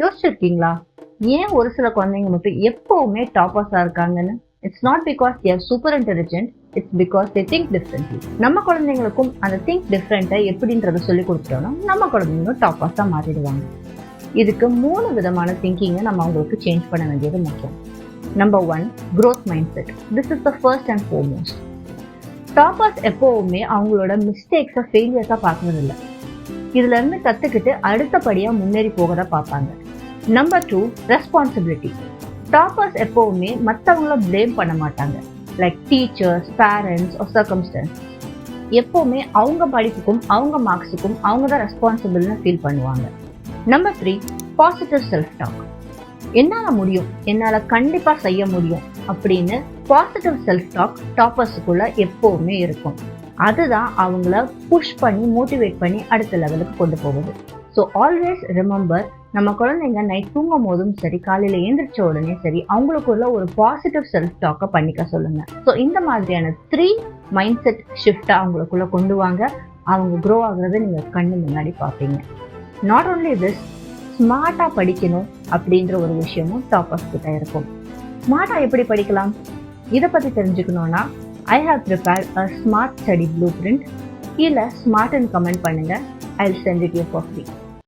யோசிச்சிருக்கீங்களா, ஏன் ஒரு சில குழந்தைங்க மட்டும் எப்பவுமே டாப்பர்ஸா இருக்காங்கன்னு? It's not because they are super intelligent, it's because they think differently. நம்ம குழந்தைங்களுக்கும் அந்த திங்க் டிஃப்ரெண்ட்டை எப்படின்றத சொல்லி கொடுத்துட்டோம்னா நம்ம குழந்தைங்களும் டாப்பர்ஸா மாறிடுவாங்க. இதுக்கு 3 விதமான திங்கிங்கை நம்ம அவங்களுக்கு சேஞ்ச் பண்ண வேண்டியது முக்கியம். Number 1, growth mindset. This is the first and foremost. Toppers எப்பவுமே அவங்களோட மிஸ்டேக்ஸை ஃபெயிலியர்ஸாக பார்க்கறதில்ல. இதுல இருந்து கத்துக்கிட்டு அடுத்தபடியா முன்னேறி போகதான் பார்ப்பாங்க. Number 2, responsibility. டாப்பர்ஸ் எப்பவுமே மற்றவங்கள பிளேம் பண்ண மாட்டாங்க. Like teachers, parents or circumstances. எப்பவுமே அவங்க படிப்புக்கும் அவங்க மார்க்ஸுக்கும் அவங்க தான் ரெஸ்பான்சிபிள்னு ஃபீல் பண்ணுவாங்க. Number 3, positive self talk. என்னால் முடியும், என்னால் கண்டிப்பாக செய்ய முடியும் அப்படின்னு பாசிட்டிவ் செல்ஃப் டாக் டாப்பர்ஸுக்குள்ள எப்போவுமே இருக்கும். அதுதான் அவங்கள புஷ் பண்ணி மோட்டிவேட் பண்ணி அடுத்த லெவலுக்கு கொண்டு போகுது. ஸோ ஆல்வேஸ் ரிமெம்பர், நம்ம குழந்தைங்க நைட் தூங்கும் போதும் சரி, காலையில் எழுந்திரிச்ச உடனே சரி, அவங்களுக்குள்ள ஒரு பாசிட்டிவ் செல்ஃப் டாக்கை பண்ணிக்க சொல்லுங்க. ஸோ இந்த மாதிரியான 3 மைண்ட் செட் ஷிஃப்டை அவங்களுக்குள்ள கொண்டு வாங்க. அவங்க க்ரோ ஆகுறத நீங்கள் கண்ணு முன்னாடி பார்ப்பீங்க. நாட் ஓன்லி திஸ், ஸ்மார்ட்டாக படிக்கணும் அப்படின்ற ஒரு விஷயமும் டாப்பர்ஸ் கிட்ட இருக்கும். ஸ்மார்ட்டாக எப்படி படிக்கலாம், இதை பற்றி தெரிஞ்சுக்கணுன்னா I have prepared a smart study blueprint. கீழே ஸ்மார்ட்னு கமெண்ட் பண்ணுங்க. I'll send it you for free.